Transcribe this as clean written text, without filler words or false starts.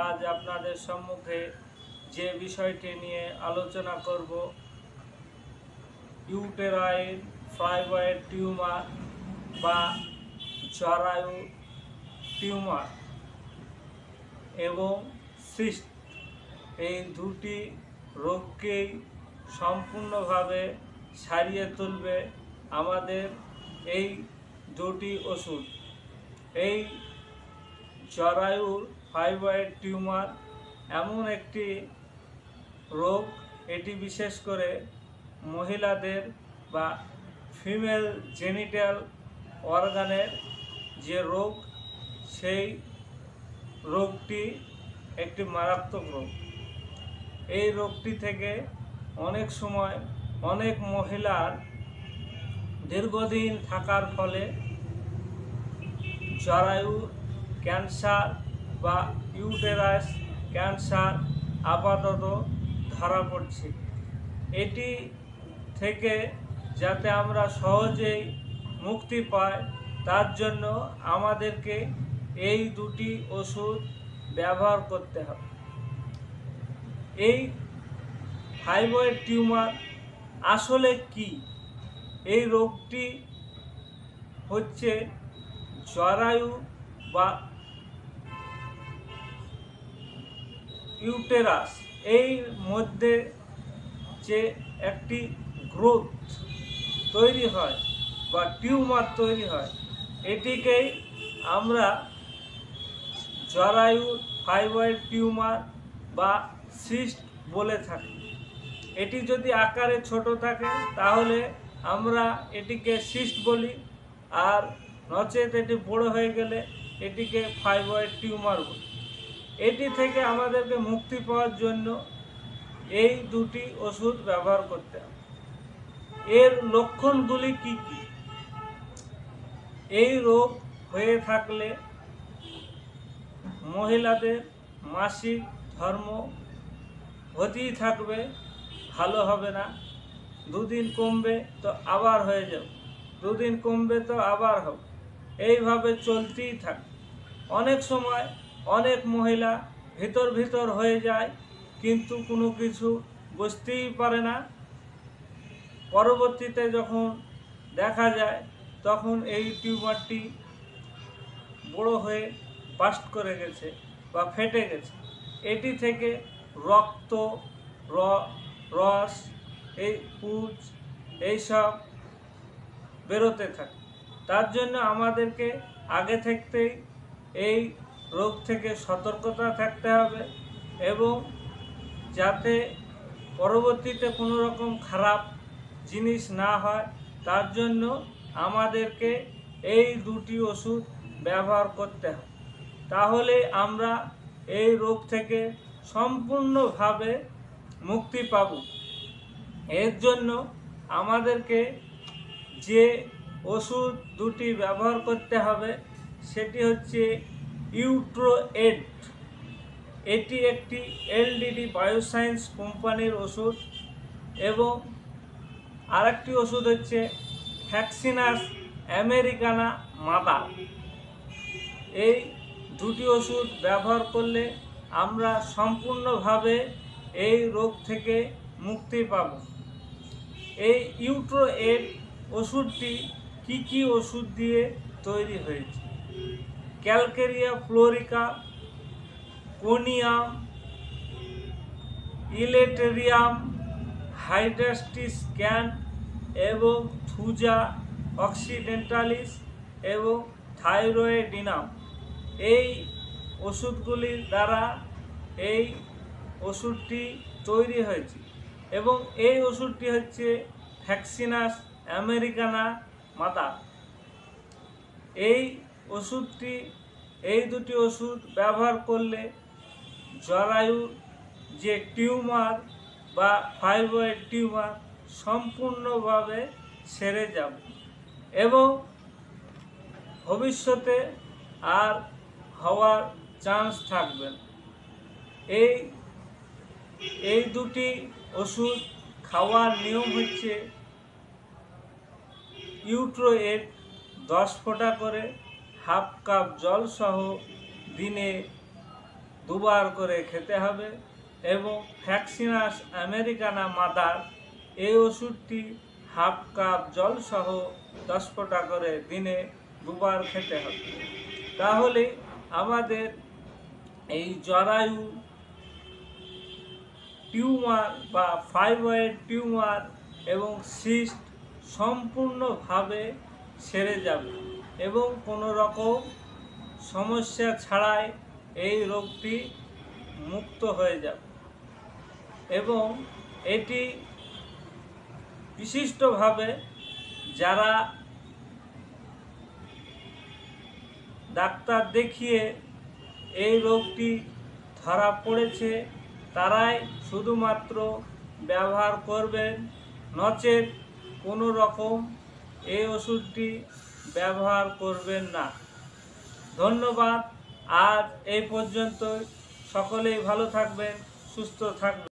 আজ আপনাদের সম্মুখে যে বিষয়টি নিয়ে আলোচনা করব, ইউটেরাইন ফাইব্রয়েড টিউমার বা জরায়ু টিউমার এবং সিস্ট, এই দুটি রোগকেই সম্পূর্ণভাবে সারিয়ে তুলবে আমাদের এই দুটি ওষুধ। এই জরায়ুর ফাইব্রয়েড টিউমার এমন একটি রোগ, এটি বিশেষ করে মহিলাদের বা ফিমেল জেনিটাল অর্গানের যে রোগ, সেই রোগটি একটি মারাত্মক রোগ। এই রোগটি থেকে অনেক সময় অনেক মহিলার দীর্ঘদিন থাকার ফলে জরায়ু ক্যান্সার বা ইউটেরাস ক্যান্সার আপাতত ধরা পড়ছে। এটি থেকে যাতে আমরা সহজেই মুক্তি পাই, তার জন্য আমাদেরকে এই দুটি ওষুধ ব্যবহার করতে হবে। এই ফাইব্রয়েড টিউমার আসলে কি? এই রোগটি হচ্ছে জরায়ু বা ইউটেরাস এই মধ্যে যে একটি গ্রোথ তৈরি হয় বা টিউমার তৈরি হয়, এটিকেই আমরা জরায়ু ফাইব্রয়েড টিউমার বা সিস্ট বলে থাকি। এটি যদি আকারে ছোট থাকে তাহলে আমরা এটিকে সিস্ট বলি, আর নচেত এটি বড় হয়ে গেলে এটিকে ফাইব্রয়েড টিউমার বলি। এটি থেকে আমাদেরকে মুক্তি পাওয়ার জন্য এই দুটি ওষুধ ব্যবহার করতে হবে। এর লক্ষণগুলি কি কি? এই রোগ হয়ে থাকলে মহিলাদের মাসিক ধর্ম হতেই থাকবে, ভালো হবে না। দুদিন কমবে তো আবার হয়ে যাবে, দুদিন কমবে তো আবার হবে, এইভাবে চলতেই থাকে। অনেক সময় অনেক মহিলা ভিতর হয়ে যায়, কিন্তু কোনো কিছু বুঝতেই পারে না। পরবর্তীতে যখন দেখা যায়, তখন এই টিউমারটি বড় হয়ে বাস্ট করে গেছে বা ফেটে গেছে। এটি থেকে রক্ত, রস, এই পুঁজ, এইসব বেরোতে থাকে। তার জন্য আমাদেরকে আগে থাকতেই এই রোগ থেকে সতর্কতা থাকতে হবে, এবং যাতে পরবর্তীতে কোনো রকম খারাপ জিনিস না হয়, তার জন্য আমাদেরকে এই দুটি ওষুধ ব্যবহার করতে হবে। তাহলে আমরা এই রোগ থেকে সম্পূর্ণভাবে মুক্তি পাব। এর জন্য আমাদেরকে যে ওষুধ দুটি ব্যবহার করতে হবে সেটি হচ্ছে ইউট্রোএড। এটি একটি এলডিডি বায়োসায়েন্স কোম্পানির ওষুধ, এবং আরেকটি ওষুধ হচ্ছে ভ্যাকসিনাস আমেরিকানা মাদার। এই দুটি ওষুধ ব্যবহার করলে আমরা সম্পূর্ণভাবে এই রোগ থেকে মুক্তি পাব। এই ইউট্রোএড ওষুধটি কি ওষুধ দিয়ে তৈরি হয়েছে? Calcarea fluorica, conium, elaterium, hydrastis can এবং থুজা অক্সিডেন্টালিস এবং থাইরয়েডিনাম, এই ওষুধগুলির দ্বারা এই ওষুধটি তৈরি হয়েছে। এবং এই ওষুধটি হচ্ছে ভ্যাকসিনাস আমেরিকানা মাদার। এই দুটি ওষুধ ব্যবহার করলে জরায়ুর যে টিউমার বা ফাইব্রয়েড টিউমার সম্পূর্ণভাবে সেরে যাবে, এবং ভবিষ্যতে আর হওয়ার চান্স থাকবে না। এই দুটি ওষুধ খাওয়ার নিয়ম হচ্ছে, ইউট্রোএড 10 ফোঁটা করে হাফ কাপ জল সহ দিনে দুবার করে খেতে হবে। এবং ভ্যাকসিনাস আমেরিকানা মাদার এই ওষুধটি হাফ কাপ জল সহ 10 ফোঁটা করে দিনে দুবার খেতে হবে। তাহলে আমাদের এই জরায়ু টিউমার বা ফাইব্রয়েড টিউমার এবং সিস্ট সম্পূর্ণভাবে সেরে যাবে এবং কোনো রকম সমস্যা ছাড়াই এই রোগটি মুক্ত হয়ে যাবে। এবং এটি বিশিষ্টভাবে যারা ডাক্তার দেখিয়ে এই রোগটি ধরা পড়েছে তারাই শুধুমাত্র ব্যবহার করবেন, নচেত কোনো রকম এই ওষুধটি ব্যবহার করবেন না। ধন্যবাদ। আজ এই পর্যন্ত। সকলেই ভালো থাকবেন, সুস্থ থাকবেন।